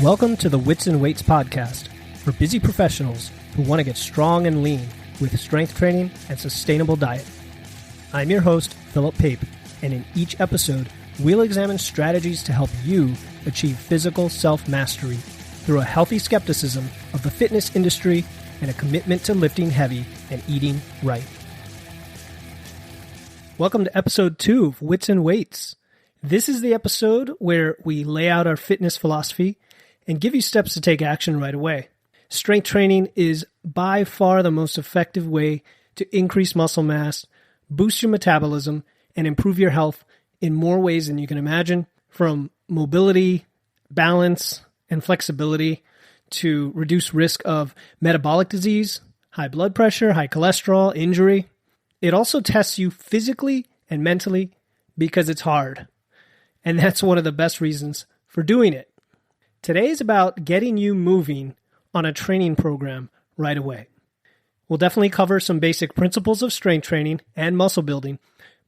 Welcome to the Wits and Weights podcast for busy professionals who want to get strong and lean with strength training and sustainable diet. I'm your host, Philip Pape, and in each episode, we'll examine strategies to help you achieve physical self-mastery through a healthy skepticism of the fitness industry and a commitment to lifting heavy and eating right. Welcome to episode 2 of Wits and Weights. This is the episode where we lay out our fitness philosophy and give you steps to take action right away. Strength training is by far the most effective way to increase muscle mass, boost your metabolism, and improve your health in more ways than you can imagine, from mobility, balance, and flexibility to reduce risk of metabolic disease, high blood pressure, high cholesterol, injury. It also tests you physically and mentally because it's hard. And that's one of the best reasons for doing it. Today is about getting you moving on a training program right away. We'll definitely cover some basic principles of strength training and muscle building,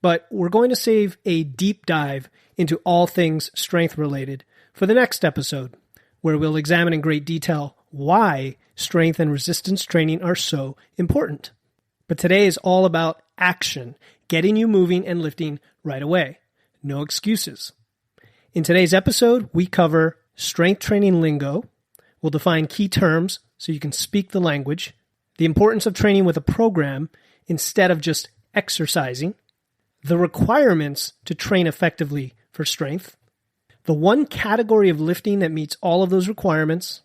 but we're going to save a deep dive into all things strength related for the next episode, where we'll examine in great detail why strength and resistance training are so important. But today is all about action, getting you moving and lifting right away. No excuses. In today's episode, we cover strength training lingo. We'll define key terms so you can speak the language, the importance of training with a program instead of just exercising, the requirements to train effectively for strength, the one category of lifting that meets all of those requirements,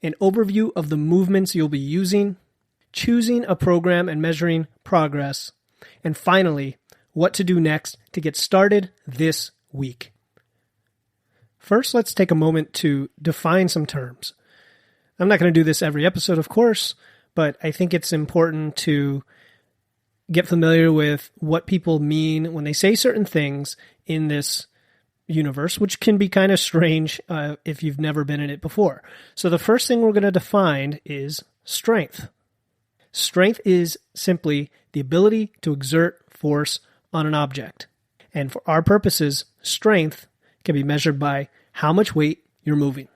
an overview of the movements you'll be using, choosing a program and measuring progress, and finally, what to do next to get started this week. First, let's take a moment to define some terms. I'm not going to do this every episode, of course, but I think it's important to get familiar with what people mean when they say certain things in this universe, which can be kind of strange if you've never been in it before. So the first thing we're going to define is strength. Strength is simply the ability to exert force on an object. And for our purposes, strength can be measured by how much weight you're moving.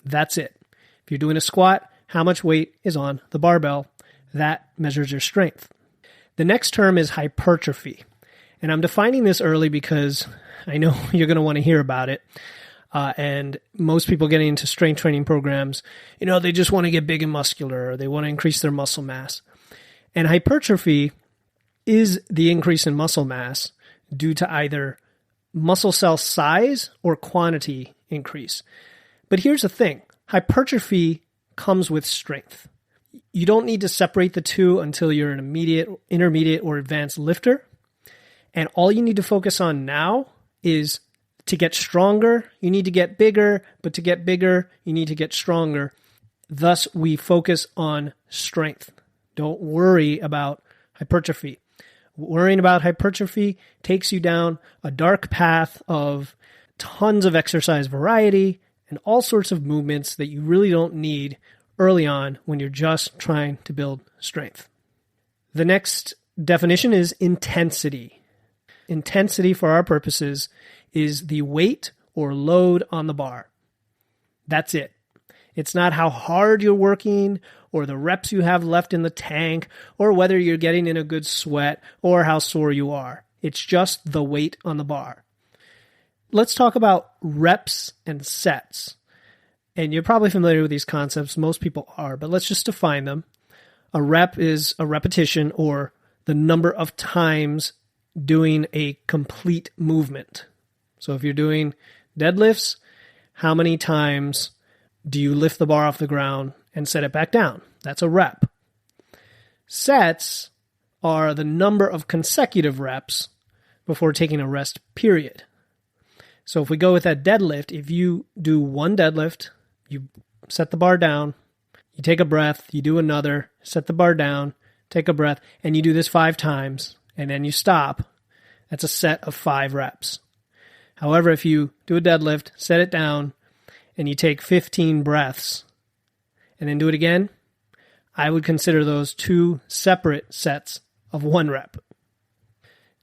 That's it. If you're doing a squat, how much weight is on the barbell? That measures your strength. The next term is hypertrophy. And I'm defining this early because I know you're going to want to hear about it. And most people getting into strength training programs, they just want to get big and muscular, or they want to increase their muscle mass. And hypertrophy is the increase in muscle mass due to either muscle cell size or quantity increase. But here's the thing. Hypertrophy comes with strength. You don't need to separate the two until you're an intermediate, or advanced lifter. And all you need to focus on now is to get stronger, you need to get bigger, but to get bigger, you need to get stronger. Thus, we focus on strength. Don't worry about hypertrophy. Worrying about hypertrophy takes you down a dark path of tons of exercise variety and all sorts of movements that you really don't need early on when you're just trying to build strength. The next definition is intensity. Intensity, for our purposes, is the weight or load on the bar. That's it. It's not how hard you're working or the reps you have left in the tank or whether you're getting in a good sweat or how sore you are. It's just the weight on the bar. Let's talk about reps and sets. And you're probably familiar with these concepts. Most people are, but let's just define them. A rep is a repetition, or the number of times doing a complete movement. So if you're doing deadlifts, how many times do you lift the bar off the ground and set it back down? That's a rep. Sets are the number of consecutive reps before taking a rest period. So if we go with that deadlift, if you do one deadlift, you set the bar down, you take a breath, you do another, set the bar down, take a breath, and you do this 5 times, and then you stop. That's a set of 5 reps. However, if you do a deadlift, set it down, and you take 15 breaths, and then do it again, I would consider those 2 separate sets of 1 rep.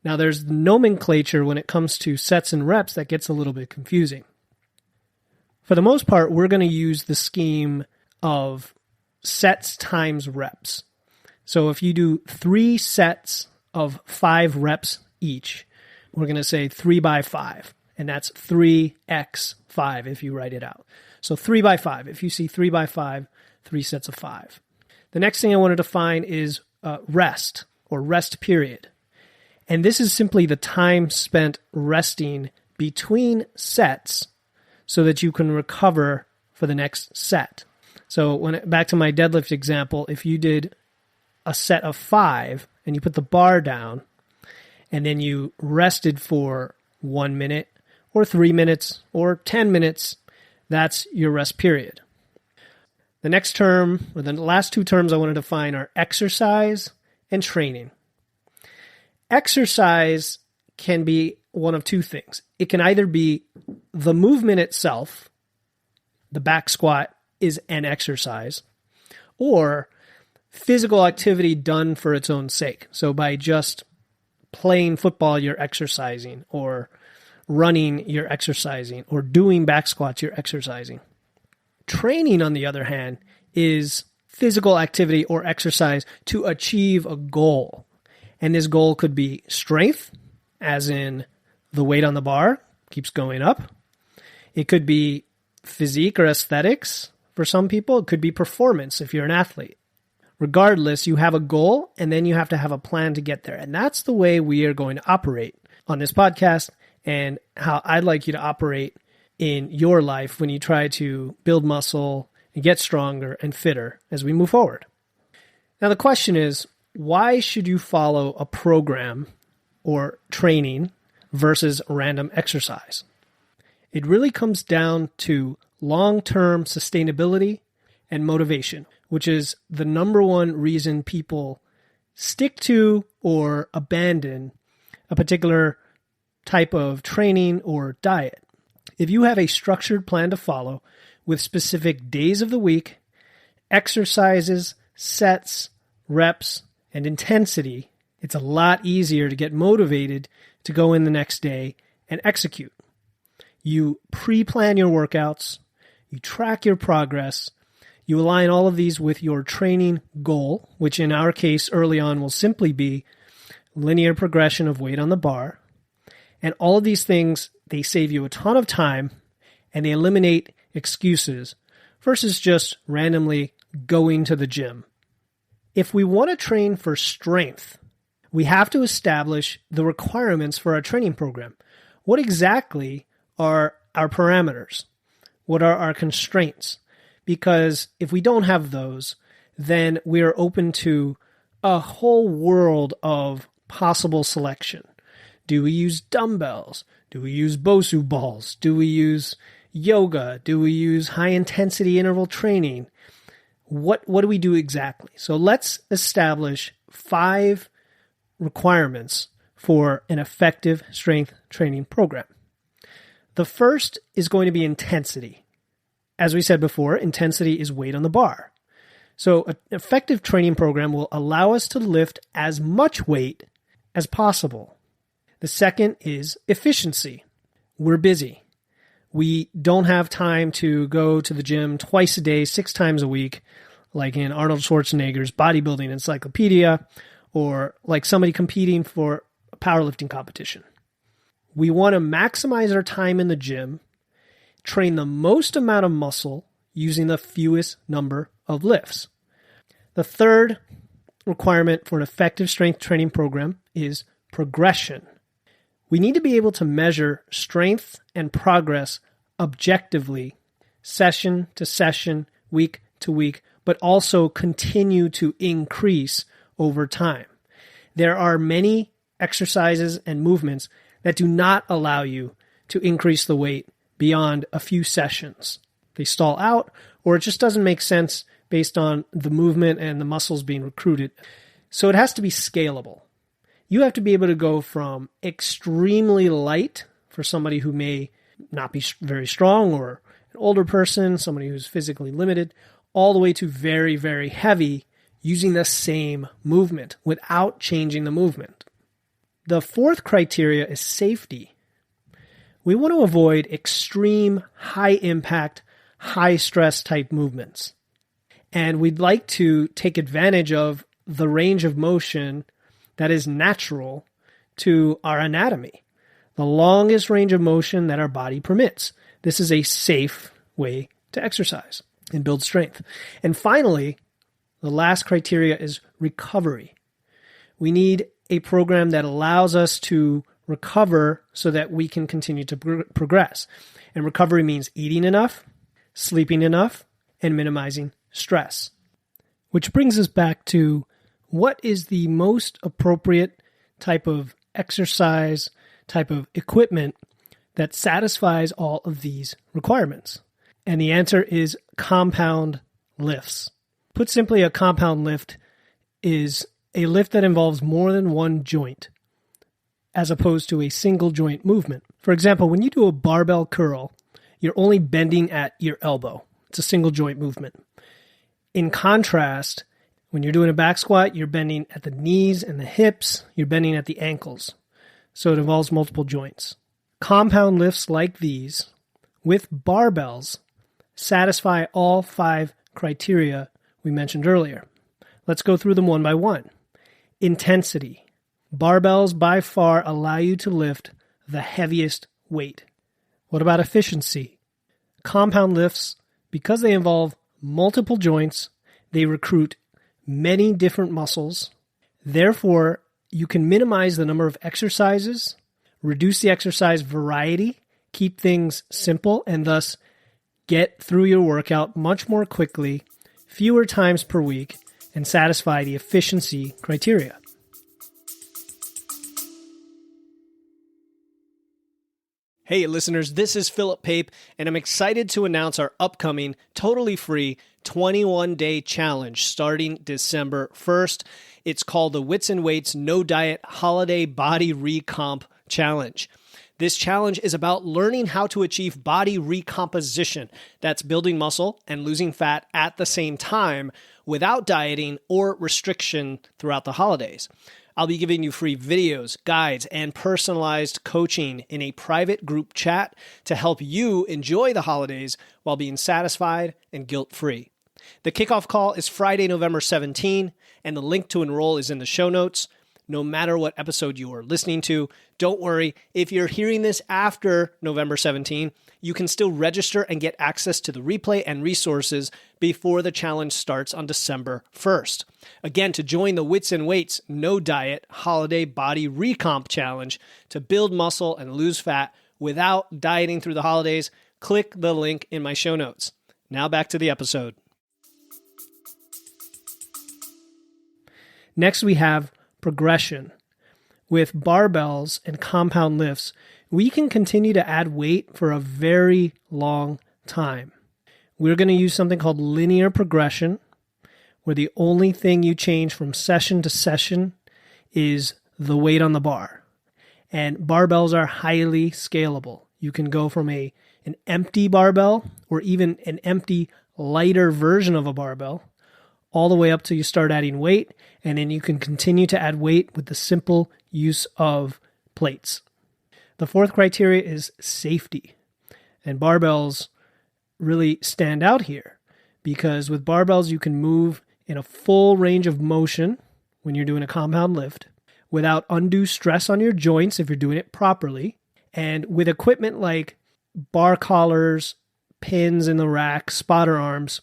Now, there's nomenclature when it comes to sets and reps that gets a little bit confusing. For the most part, we're going to use the scheme of sets times reps. So if you do 3 sets of 5 reps each, we're going to say 3 by 5, and that's 3x5 if you write it out. So 3 by 5. If you see 3 by 5, 3 sets of 5. The next thing I want to define is rest or rest period. And this is simply the time spent resting between sets so that you can recover for the next set. So back to my deadlift example, if you did a set of 5 and you put the bar down and then you rested for 1 minute or 3 minutes or 10 minutes, that's your rest period. The next term, or the last 2 terms I want to define are exercise and training. Exercise can be one of 2 things. It can either be the movement itself, the back squat is an exercise, or physical activity done for its own sake. So by just playing football, you're exercising, or running, you're exercising, or doing back squats, you're exercising. Training, on the other hand, is physical activity or exercise to achieve a goal. And this goal could be strength, as in the weight on the bar keeps going up. It could be physique or aesthetics for some people. It could be performance if you're an athlete. Regardless, you have a goal, and then you have to have a plan to get there. And that's the way we are going to operate on this podcast, and how I'd like you to operate in your life when you try to build muscle and get stronger and fitter as we move forward. Now, the question is, why should you follow a program or training versus random exercise? It really comes down to long-term sustainability and motivation, which is the number one reason people stick to or abandon a particular type of training or diet. If you have a structured plan to follow with specific days of the week, exercises, sets, reps, and intensity, it's a lot easier to get motivated to go in the next day and execute. You pre-plan your workouts, you track your progress, you align all of these with your training goal, which in our case early on will simply be linear progression of weight on the bar. And all of these things, they save you a ton of time, and they eliminate excuses versus just randomly going to the gym. If we want to train for strength, we have to establish the requirements for our training program. What exactly are our parameters? What are our constraints? Because if we don't have those, then we are open to a whole world of possible selection. Do we use dumbbells? Do we use BOSU balls? Do we use yoga? Do we use high-intensity interval training? What do we do exactly? So let's establish 5 requirements for an effective strength training program. The first is going to be intensity. As we said before, intensity is weight on the bar. So an effective training program will allow us to lift as much weight as possible. The second is efficiency. We're busy. We don't have time to go to the gym twice a day, 6 times a week, like in Arnold Schwarzenegger's bodybuilding encyclopedia, or like somebody competing for a powerlifting competition. We want to maximize our time in the gym, train the most amount of muscle using the fewest number of lifts. The third requirement for an effective strength training program is progression. We need to be able to measure strength and progress objectively, session to session, week to week, but also continue to increase over time. There are many exercises and movements that do not allow you to increase the weight beyond a few sessions. They stall out, or it just doesn't make sense based on the movement and the muscles being recruited. So it has to be scalable. You have to be able to go from extremely light for somebody who may not be very strong, or an older person, somebody who's physically limited, all the way to very, very heavy using the same movement without changing the movement. The fourth criteria is safety. We want to avoid extreme, high impact, high stress type movements. And we'd like to take advantage of the range of motion that is natural to our anatomy, the longest range of motion that our body permits. This is a safe way to exercise and build strength. And finally, the last criteria is recovery. We need a program that allows us to recover so that we can continue to progress. And recovery means eating enough, sleeping enough, and minimizing stress. Which brings us back to what is the most appropriate type of exercise, type of equipment that satisfies all of these requirements? And the answer is compound lifts. Put simply, a compound lift is a lift that involves more than one joint, as opposed to a single joint movement. For example, when you do a barbell curl, you're only bending at your elbow. It's a single joint movement. In contrast, when you're doing a back squat, you're bending at the knees and the hips, you're bending at the ankles. So it involves multiple joints. Compound lifts like these, with barbells, satisfy all 5 criteria we mentioned earlier. Let's go through them one by one. Intensity. Barbells by far allow you to lift the heaviest weight. What about efficiency? Compound lifts, because they involve multiple joints, they recruit many different muscles. Therefore, you can minimize the number of exercises, reduce the exercise variety, keep things simple, and thus get through your workout much more quickly, fewer times per week, and satisfy the efficiency criteria. Hey listeners, this is Philip Pape, and I'm excited to announce our upcoming, totally free 21-day challenge starting December 1st. It's called the Wits and Weights No Diet Holiday Body Recomp Challenge. This challenge is about learning how to achieve body recomposition. That's building muscle and losing fat at the same time without dieting or restriction throughout the holidays. I'll be giving you free videos, guides, and personalized coaching in a private group chat to help you enjoy the holidays while being satisfied and guilt-free. The kickoff call is Friday, November 17, and the link to enroll is in the show notes. No matter what episode you are listening to, don't worry. If you're hearing this after November 17, you can still register and get access to the replay and resources before the challenge starts on December 1st. Again, to join the Wits and Weights No Diet Holiday Body Recomp Challenge to build muscle and lose fat without dieting through the holidays, click the link in my show notes. Now back to the episode. Next, we have progression. With barbells and compound lifts, we can continue to add weight for a very long time. We're going to use something called linear progression, where the only thing you change from session to session is the weight on the bar. And barbells are highly scalable. You can go from an empty barbell or even an empty, lighter version of a barbell all the way up till you start adding weight, and then you can continue to add weight with the simple use of plates. The 4th criteria is safety, and barbells really stand out here because with barbells you can move in a full range of motion when you're doing a compound lift without undue stress on your joints if you're doing it properly, and with equipment like bar collars, pins in the rack, spotter arms,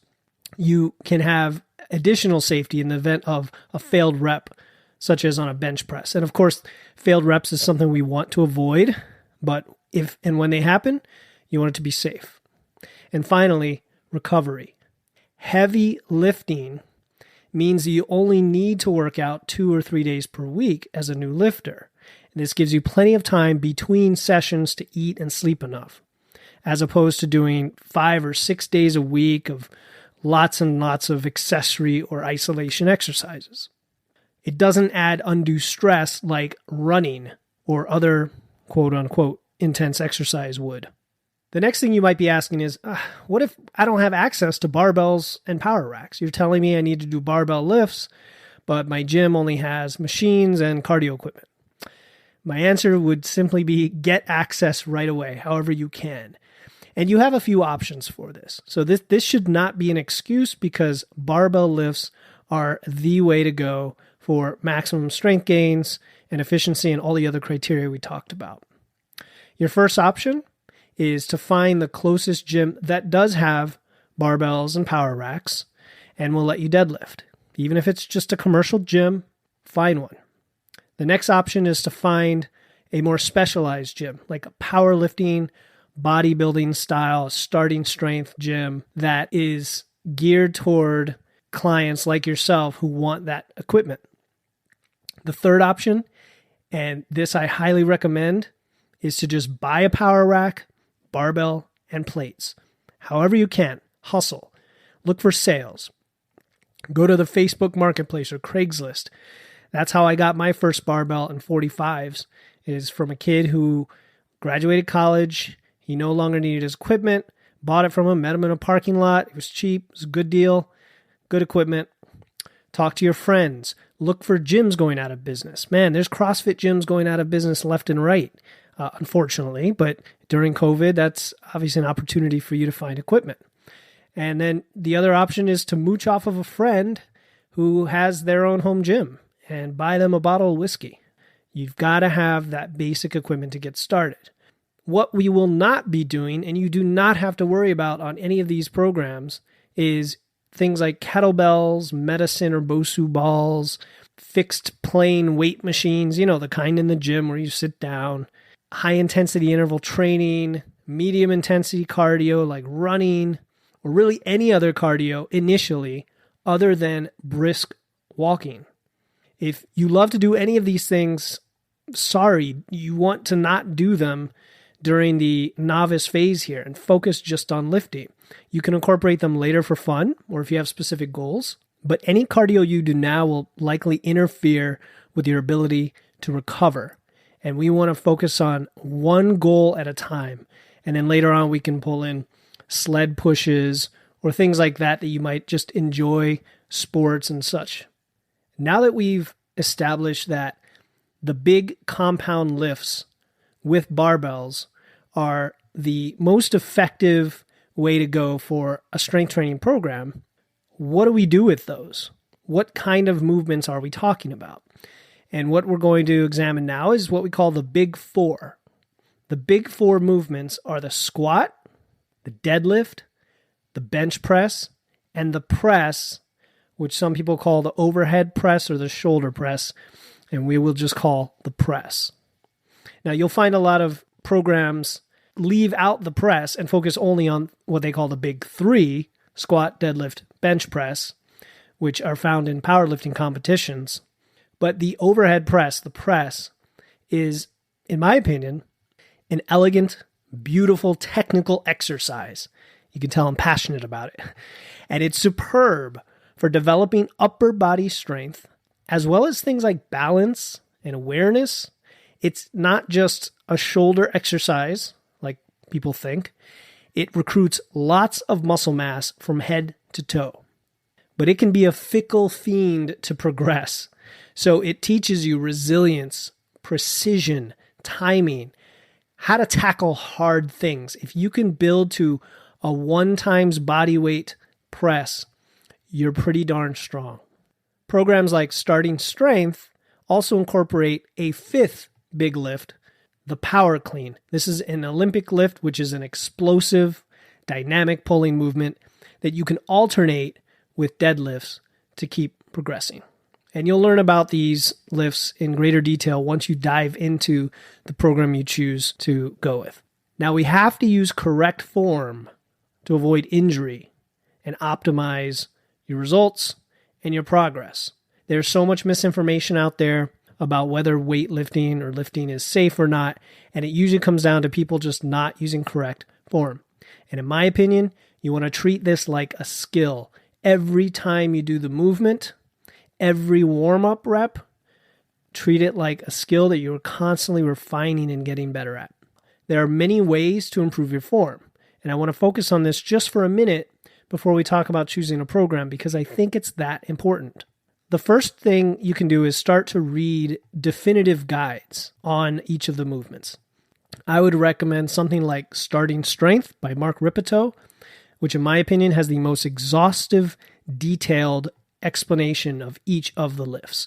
you can have additional safety in the event of a failed rep, such as on a bench press. And of course, failed reps is something we want to avoid, but if and when they happen, you want it to be safe. And finally, recovery. Heavy lifting means you only need to work out 2 or 3 days per week as a new lifter. And this gives you plenty of time between sessions to eat and sleep enough, as opposed to doing 5 or 6 days a week of lots and lots of accessory or isolation exercises. It doesn't add undue stress like running or other quote-unquote intense exercise would. The next thing you might be asking is, what if I don't have access to barbells and power racks? You're telling me I need to do barbell lifts, but my gym only has machines and cardio equipment. My answer would simply be get access right away, however you can. And you have a few options for this. So this should not be an excuse because barbell lifts are the way to go for maximum strength gains and efficiency and all the other criteria we talked about. Your first option is to find the closest gym that does have barbells and power racks and will let you deadlift. Even if it's just a commercial gym, find one. The next option is to find a more specialized gym, like a powerlifting, bodybuilding style, starting strength gym that is geared toward clients like yourself who want that equipment. The third option, and this I highly recommend, is to just buy a power rack, barbell, and plates. However you can, hustle. Look for sales. Go to the Facebook Marketplace or Craigslist. That's how I got my first barbell and 45s. It is from a kid who graduated college. He no longer needed his equipment. Bought it from him, met him in a parking lot. It was cheap. It was a good deal. Good equipment. Talk to your friends. Look for gyms going out of business. Man, there's CrossFit gyms going out of business left and right, unfortunately. But during COVID, that's obviously an opportunity for you to find equipment. And then the other option is to mooch off of a friend who has their own home gym and buy them a bottle of whiskey. You've got to have that basic equipment to get started. What we will not be doing, and you do not have to worry about on any of these programs, is things like kettlebells, medicine or Bosu balls, fixed plane weight machines, the kind in the gym where you sit down, high intensity interval training, medium intensity cardio like running, or really any other cardio initially other than brisk walking. If you love to do any of these things, sorry, you want to not do them during the novice phase here and focus just on lifting. You can incorporate them later for fun or if you have specific goals, but any cardio you do now will likely interfere with your ability to recover. And we want to focus on one goal at a time. And then later on, we can pull in sled pushes or things like that you might just enjoy, sports and such. Now that we've established that the big compound lifts with barbells are the most effective way to go for a strength training program, what do we do with those? What kind of movements are we talking about? And what we're going to examine now is what we call the big four. The big four movements are the squat, the deadlift, the bench press, and the press, which some people call the overhead press or the shoulder press, and we will just call the press. Now, you'll find a lot of programs leave out the press and focus only on what they call the big three, squat, deadlift, bench press, which are found in powerlifting competitions. But the overhead press, the press, is, in my opinion, an elegant, beautiful, technical exercise. You can tell I'm passionate about it. And it's superb for developing upper body strength, as well as things like balance and awareness. It's not just a shoulder exercise, like people think. It recruits lots of muscle mass from head to toe. But it can be a fickle fiend to progress. So it teaches you resilience, precision, timing, how to tackle hard things. If you can build to a 1 times body weight press, you're pretty darn strong. Programs like Starting Strength also incorporate a 5th big lift, the power clean. This is an Olympic lift, which is an explosive, dynamic pulling movement that you can alternate with deadlifts to keep progressing. And you'll learn about these lifts in greater detail once you dive into the program you choose to go with. Now, we have to use correct form to avoid injury and optimize your results and your progress. There's so much misinformation out there about whether weightlifting or lifting is safe or not, and it usually comes down to people just not using correct form. And in my opinion, you want to treat this like a skill. Every time you do the movement, every warm-up rep, treat it like a skill that you're constantly refining and getting better at. There are many ways to improve your form, and I want to focus on this just for a minute before we talk about choosing a program because I think it's that important. The first thing you can do is start to read definitive guides on each of the movements. I would recommend something like Starting Strength by Mark Ripito, which in my opinion has the most exhaustive, detailed explanation of each of the lifts.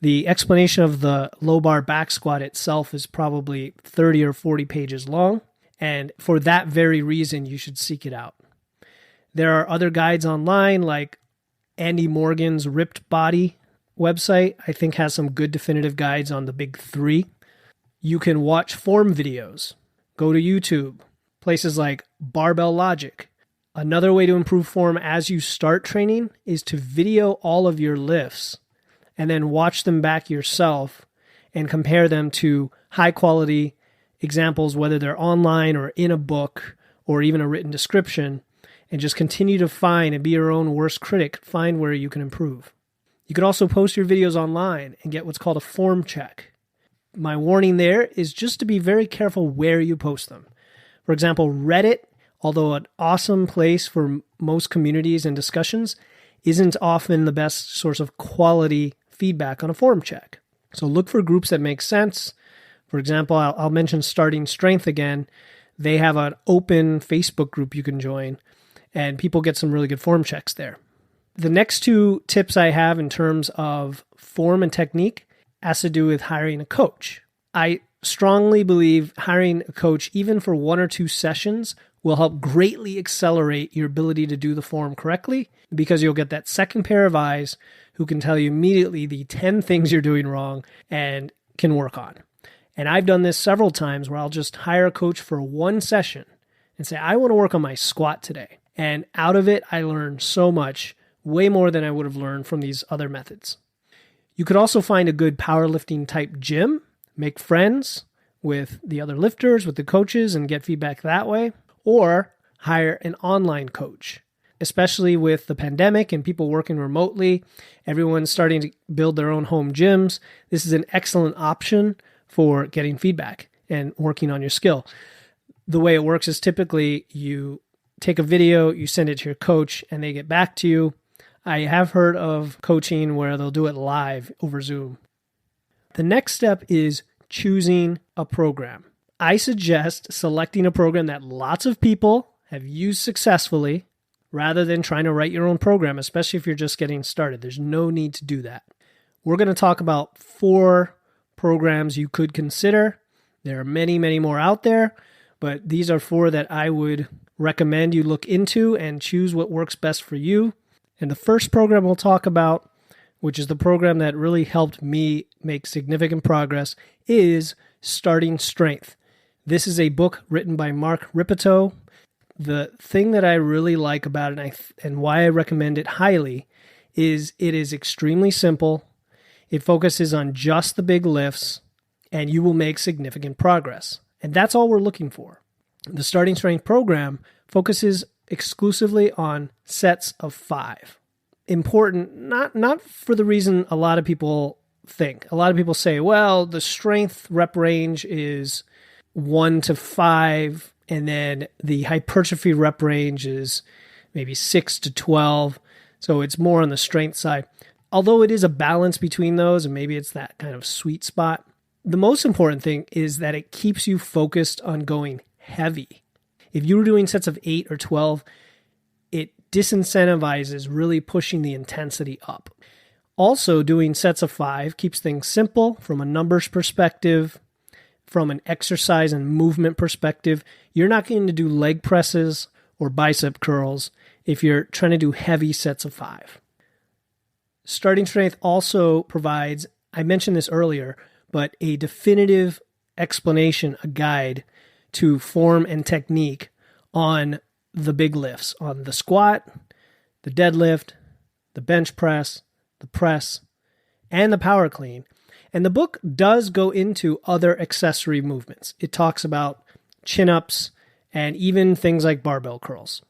The explanation of the low bar back squat itself is probably 30 or 40 pages long, and for that very reason, you should seek it out. There are other guides online, like Andy Morgan's Ripped Body website, I think has some good definitive guides on the big three. You can watch form videos, go to YouTube, places like Barbell Logic. Another way to improve form as you start training is to video all of your lifts and then watch them back yourself and compare them to high quality examples, whether they're online or in a book or even a written description, and just continue to find and be your own worst critic, find where you can improve. You can also post your videos online and get what's called a form check. My warning there is just to be very careful where you post them. For example, Reddit, although an awesome place for most communities and discussions, isn't often the best source of quality feedback on a form check. So look for groups that make sense. For example, I'll mention Starting Strength again. They have an open Facebook group you can join, and people get some really good form checks there. The next two tips I have in terms of form and technique has to do with hiring a coach. I strongly believe hiring a coach, even for 1 or 2 sessions, will help greatly accelerate your ability to do the form correctly, because you'll get that second pair of eyes who can tell you immediately the 10 things you're doing wrong and can work on. And I've done this several times where I'll just hire a coach for 1 session and say, I want to work on my squat today. And out of it, I learned so much, way more than I would have learned from these other methods. You could also find a good powerlifting type gym, make friends with the other lifters, with the coaches, and get feedback that way, or hire an online coach. Especially with the pandemic and people working remotely, everyone's starting to build their own home gyms. This is an excellent option for getting feedback and working on your skill. The way it works is typically you take a video, you send it to your coach, and they get back to you. I have heard of coaching where they'll do it live over Zoom. The next step is choosing a program. I suggest selecting a program that lots of people have used successfully rather than trying to write your own program, especially if you're just getting started. There's no need to do that. We're going to talk about 4 programs you could consider. There are many, many more out there, but these are 4 that I would recommend you look into and choose what works best for you. And the first program we'll talk about, which is the program that really helped me make significant progress, is Starting Strength. This is a book written by Mark Ripito. The thing that I really like about it and why I recommend it highly is it is extremely simple. It focuses on just the big lifts, and you will make significant progress. And that's all we're looking for. The Starting Strength program focuses exclusively on sets of 5. Important, not for the reason a lot of people think. A lot of people say, well, the strength rep range is 1 to 5, and then the hypertrophy rep range is maybe 6 to 12. So it's more on the strength side. Although it is a balance between those, and maybe it's that kind of sweet spot, the most important thing is that it keeps you focused on going heavy. If you were doing sets of 8 or 12, it disincentivizes really pushing the intensity up. Also, doing sets of 5 keeps things simple from a numbers perspective, from an exercise and movement perspective. You're not going to do leg presses or bicep curls if you're trying to do heavy sets of 5. Starting Strength also provides, I mentioned this earlier, but a definitive explanation, a guide to form and technique on the big lifts, on the squat, the deadlift, the bench press, the press, and the power clean. And the book does go into other accessory movements. It talks about chin-ups and even things like barbell curls.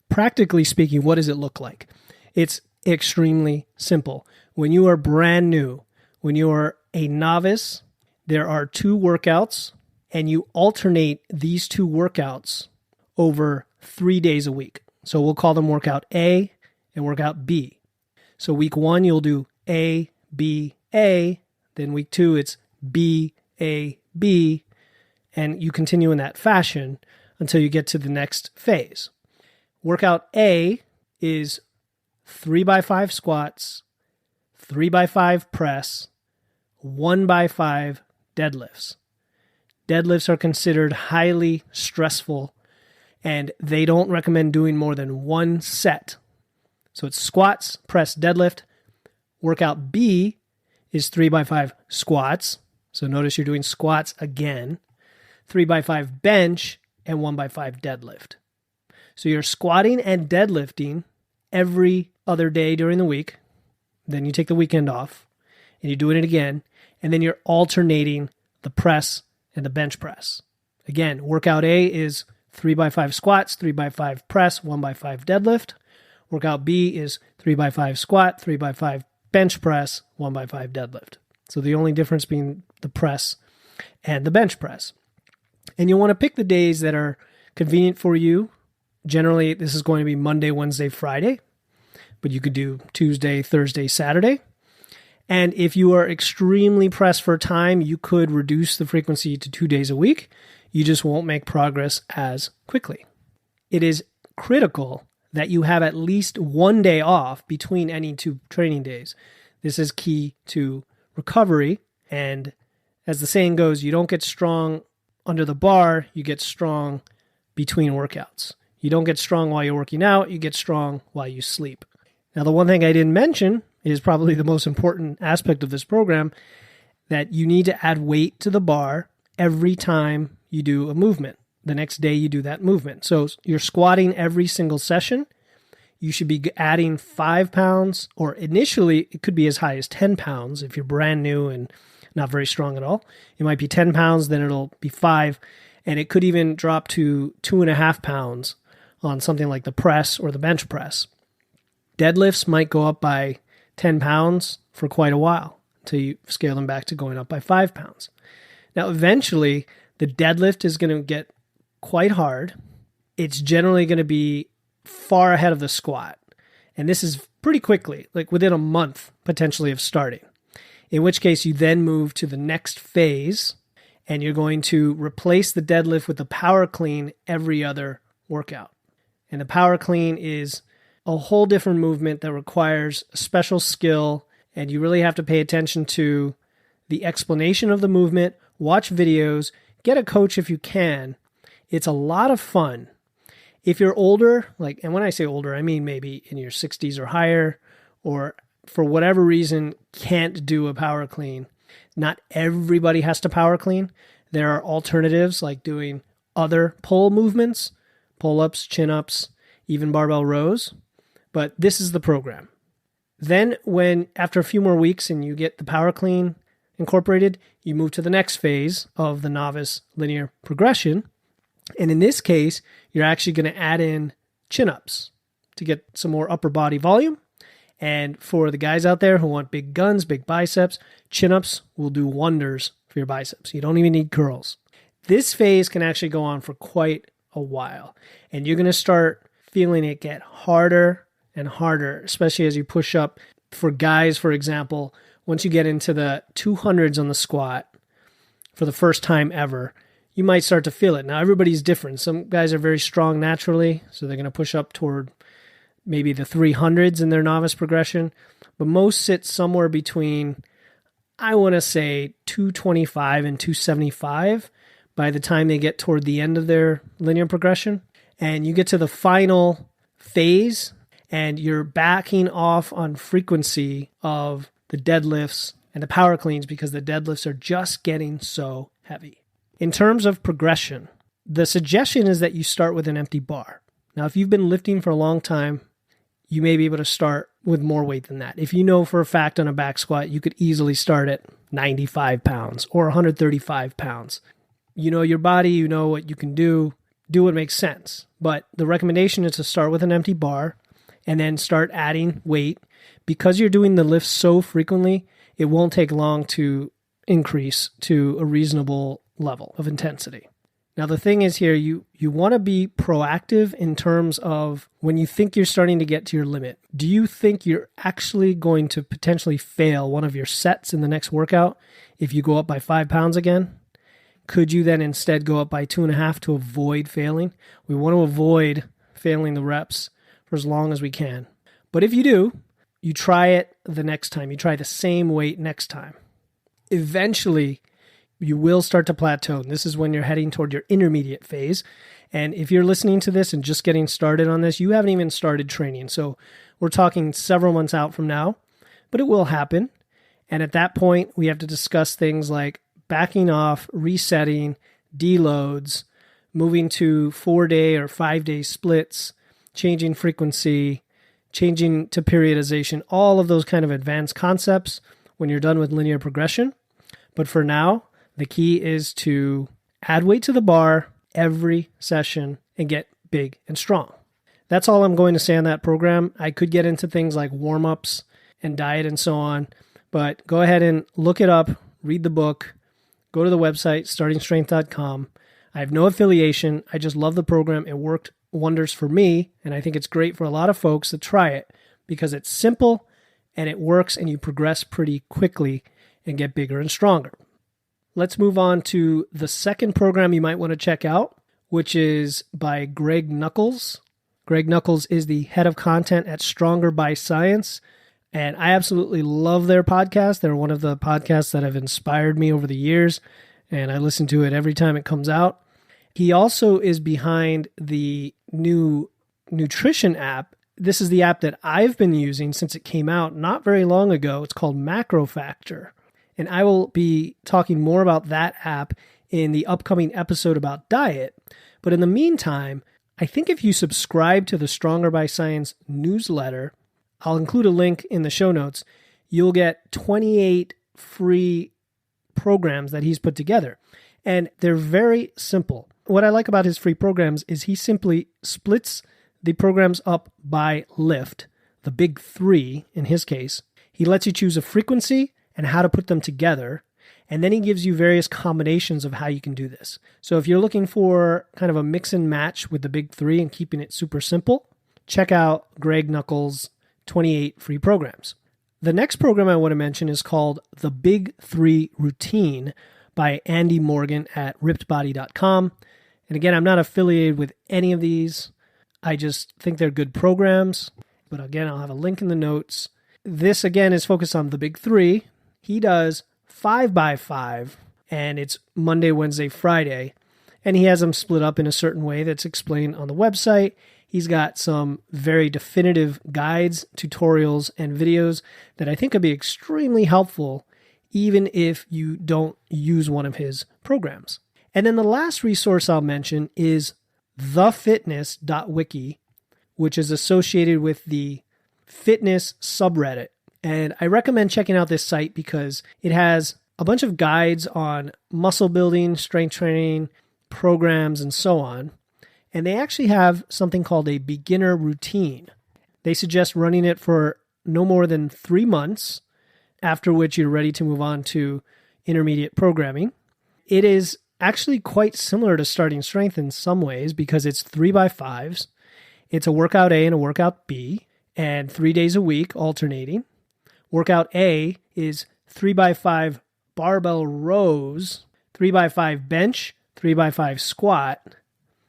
Practically speaking, what does it look like? It's extremely simple. When you are brand new, when you are a novice, there are 2 workouts, and you alternate these 2 workouts over 3 days a week. So we'll call them workout A and workout B. So week 1, you'll do A, B, A. Then week 2, it's B, A, B. And you continue in that fashion until you get to the next phase. Workout A is 3x5 squats, 3x5 press, 1x5 deadlifts. Deadlifts are considered highly stressful, and they don't recommend doing more than one set. So it's squats, press, deadlift. Workout B is 3x5 squats. So notice you're doing squats again. 3x5 bench and 1x5 deadlift. So you're squatting and deadlifting every other day during the week. Then you take the weekend off and you're doing it again. And then you're alternating the press and the bench press. Again, workout A is 3x5 squats, 3x5 press, 1x5 deadlift. Workout B is 3x5 squat, 3x5 bench press, 1x5 deadlift. So the only difference being the press and the bench press. And you want to pick the days that are convenient for you. Generally, this is going to be Monday, Wednesday, Friday, but you could do Tuesday, Thursday, Saturday. And if you are extremely pressed for time, you could reduce the frequency to 2 days a week. You just won't make progress as quickly. It is critical that you have at least 1 day off between any 2 training days. This is key to recovery. And as the saying goes, you don't get strong under the bar, you get strong between workouts. You don't get strong while you're working out, you get strong while you sleep. Now, the one thing I didn't mention is probably the most important aspect of this program, that you need to add weight to the bar every time you do a movement. The next day you do that movement. So you're squatting every single session. You should be adding 5 pounds, or initially it could be as high as 10 pounds if you're brand new and not very strong at all. It might be 10 pounds, then it'll be 5, and it could even drop to 2.5 pounds on something like the press or the bench press. Deadlifts might go up by 10 pounds for quite a while until you scale them back to going up by 5 pounds. Now, eventually, the deadlift is going to get quite hard. It's generally going to be far ahead of the squat. And this is pretty quickly, like within a month, potentially, of starting. In which case, you then move to the next phase, and you're going to replace the deadlift with the power clean every other workout. And the power clean is a whole different movement that requires a special skill, and you really have to pay attention to the explanation of the movement, watch videos, get a coach if you can. It's a lot of fun. If you're older, and when I say older, I mean maybe in your 60s or higher, or for whatever reason can't do a power clean. Not everybody has to power clean. There are alternatives like doing other pull movements, pull-ups, chin-ups, even barbell rows. But this is the program. Then after a few more weeks and you get the power clean incorporated, you move to the next phase of the novice linear progression. And in this case, you're actually going to add in chin-ups to get some more upper body volume. And for the guys out there who want big guns, big biceps, chin-ups will do wonders for your biceps. You don't even need curls. This phase can actually go on for quite a while. And you're going to start feeling it get harder and harder, especially as you push up. For guys, for example, once you get into the 200s on the squat for the first time ever, you might start to feel it. Now, everybody's different. Some guys are very strong naturally, so they're going to push up toward maybe the 300s in their novice progression, but most sit somewhere between, I want to say, 225 and 275 by the time they get toward the end of their linear progression. And you get to the final phase, and you're backing off on frequency of the deadlifts and the power cleans because the deadlifts are just getting so heavy. In terms of progression, the suggestion is that you start with an empty bar. Now, if you've been lifting for a long time, you may be able to start with more weight than that. If you know for a fact on a back squat, you could easily start at 95 pounds or 135 pounds. You know your body, you know what you can do what makes sense. But the recommendation is to start with an empty bar and then start adding weight. Because you're doing the lifts so frequently, it won't take long to increase to a reasonable level of intensity. Now, the thing is here, you want to be proactive in terms of when you think you're starting to get to your limit. Do you think you're actually going to potentially fail one of your sets in the next workout if you go up by 5 pounds again? Could you then instead go up by 2.5 to avoid failing? We want to avoid failing the reps for as long as we can. But if you do, you try it the next time. You try the same weight next time. Eventually, you will start to plateau. This is when you're heading toward your intermediate phase. And if you're listening to this and just getting started on this, you haven't even started training. So we're talking several months out from now, but it will happen. And at that point, we have to discuss things like backing off, resetting, deloads, moving to 4-day or 5-day splits, changing frequency, changing to periodization, all of those kind of advanced concepts when you're done with linear progression. But for now, the key is to add weight to the bar every session and get big and strong. That's all I'm going to say on that program. I could get into things like warm-ups and diet and so on, but go ahead and look it up, read the book, go to the website, startingstrength.com. I have no affiliation. I just love the program. It worked wonders for me, and I think it's great for a lot of folks to try it because it's simple and it works and you progress pretty quickly and get bigger and stronger. Let's move on to the second program you might want to check out, which is by Greg Nuckols. Greg Nuckols is the head of content at Stronger by Science, and I absolutely love their podcast. They're one of the podcasts that have inspired me over the years, and I listen to it every time it comes out. He also is behind the new nutrition app. This is the app that I've been using since it came out not very long ago. It's called Macro Factor. And I will be talking more about that app in the upcoming episode about diet. But in the meantime, I think if you subscribe to the Stronger by Science newsletter, I'll include a link in the show notes, you'll get 28 free programs that he's put together. And they're very simple. What I like about his free programs is he simply splits the programs up by lift, the big 3 in his case. He lets you choose a frequency and how to put them together. And then he gives you various combinations of how you can do this. So if you're looking for kind of a mix and match with the big 3 and keeping it super simple, check out Greg Nuckols' 28 free programs. The next program I want to mention is called The Big 3 Routine by Andy Morgan at rippedbody.com. And again, I'm not affiliated with any of these. I just think they're good programs. But again, I'll have a link in the notes. This again is focused on the big 3. He does 5x5, and it's Monday, Wednesday, Friday, and he has them split up in a certain way that's explained on the website. He's got some very definitive guides, tutorials, and videos that I think could be extremely helpful even if you don't use one of his programs. And then the last resource I'll mention is thefitness.wiki, which is associated with the fitness subreddit. And I recommend checking out this site because it has a bunch of guides on muscle building, strength training, programs, and so on. And they actually have something called a beginner routine. They suggest running it for no more than 3 months, after which you're ready to move on to intermediate programming. It is actually quite similar to Starting Strength in some ways because it's 3x5s. It's a workout A and a workout B, and 3 days a week alternating. Workout A is 3x5 barbell rows, 3x5 bench, 3x5 squat.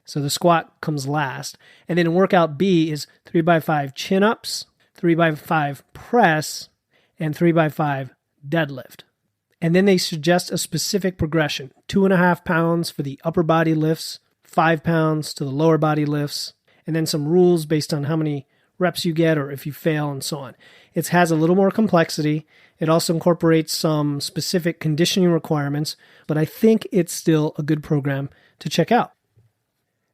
So the squat comes last. And then workout B is 3x5 chin-ups, 3x5 press, and 3x5 deadlift. And then they suggest a specific progression, 2.5 pounds for the upper body lifts, 5 pounds to the lower body lifts, and then some rules based on how many reps you get or if you fail and so on. It has a little more complexity. It also incorporates some specific conditioning requirements, but I think it's still a good program to check out.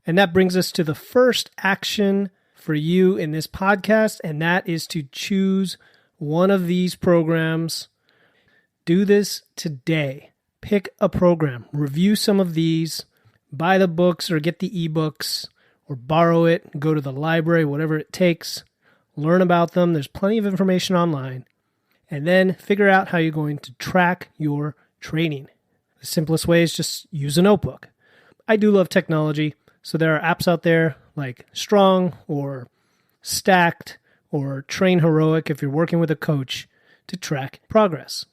And that brings us to the first action for you in this podcast, and that is to choose one of these programs. Do this today. Pick a program. Review some of these. Buy the books or get the ebooks or borrow it. Go to the library, whatever it takes. Learn about them. There's plenty of information online. And then figure out how you're going to track your training. The simplest way is just use a notebook. I do love technology. So there are apps out there like Strong or Stacked or Train Heroic if you're working with a coach to track progress.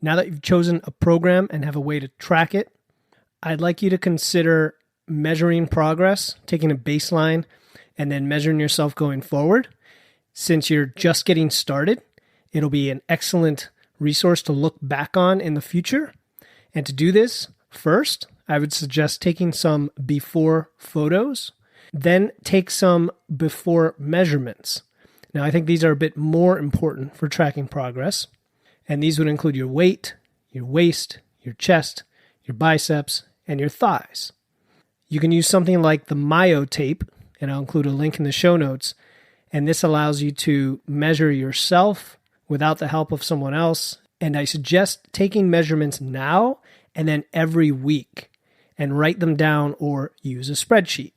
Now that you've chosen a program and have a way to track it, I'd like you to consider measuring progress, taking a baseline, and then measuring yourself going forward. Since you're just getting started, it'll be an excellent resource to look back on in the future. And to do this, first, I would suggest taking some before photos, then take some before measurements. Now, I think these are a bit more important for tracking progress. And these would include your weight, your waist, your chest, your biceps, and your thighs. You can use something like the Myo tape, and I'll include a link in the show notes. And this allows you to measure yourself without the help of someone else. And I suggest taking measurements now and then every week and write them down or use a spreadsheet.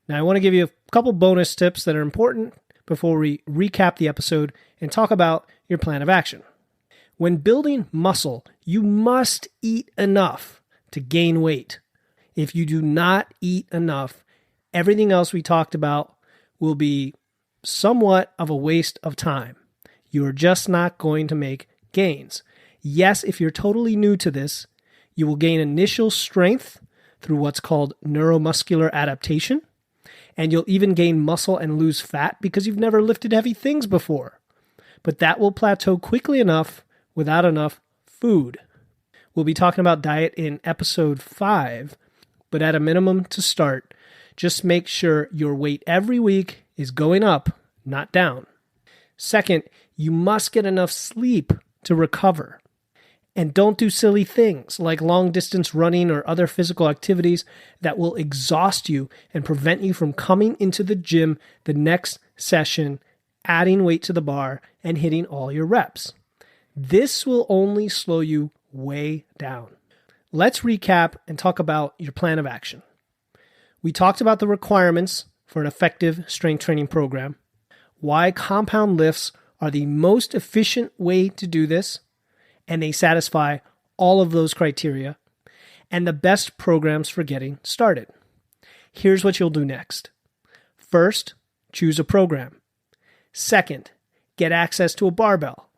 Now, I want to give you a couple bonus tips that are important before we recap the episode and talk about your plan of action. When building muscle, you must eat enough to gain weight. If you do not eat enough, everything else we talked about will be somewhat of a waste of time. You are just not going to make gains. Yes, if you're totally new to this, you will gain initial strength through what's called neuromuscular adaptation, and you'll even gain muscle and lose fat because you've never lifted heavy things before. But that will plateau quickly enough without enough food. We'll be talking about diet in episode 5, but at a minimum to start, just make sure your weight every week is going up, not down. Second, you must get enough sleep to recover. And don't do silly things like long distance running or other physical activities that will exhaust you and prevent you from coming into the gym the next session, adding weight to the bar, and hitting all your reps. This will only slow you way down. Let's recap and talk about your plan of action. We talked about the requirements for an effective strength training program, why compound lifts are the most efficient way to do this, and they satisfy all of those criteria, and the best programs for getting started. Here's what you'll do next. First, choose a program. Second, get access to a barbell.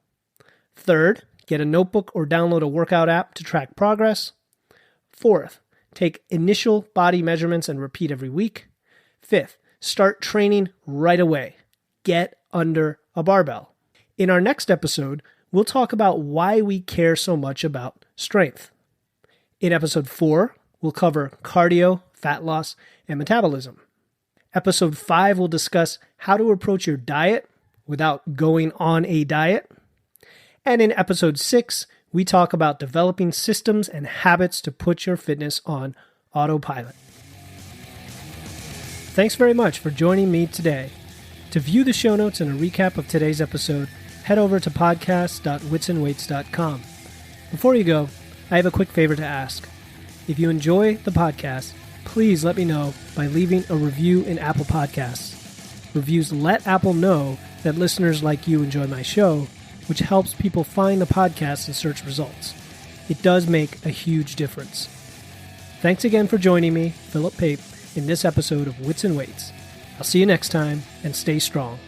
Third, get a notebook or download a workout app to track progress. Fourth, take initial body measurements and repeat every week. Fifth, start training right away. Get under a barbell. In our next episode, we'll talk about why we care so much about strength. In episode 4, we'll cover cardio, fat loss, and metabolism. Episode 5 will discuss how to approach your diet without going on a diet. And in episode 6, we talk about developing systems and habits to put your fitness on autopilot. Thanks very much for joining me today. To view the show notes and a recap of today's episode, head over to podcast.witsandweights.com. Before you go, I have a quick favor to ask. If you enjoy the podcast, please let me know by leaving a review in Apple Podcasts. Reviews let Apple know that listeners like you enjoy my show, which helps people find the podcast in search results. It does make a huge difference. Thanks again for joining me, Philip Pape, in this episode of Wits and Weights. I'll see you next time, and stay strong.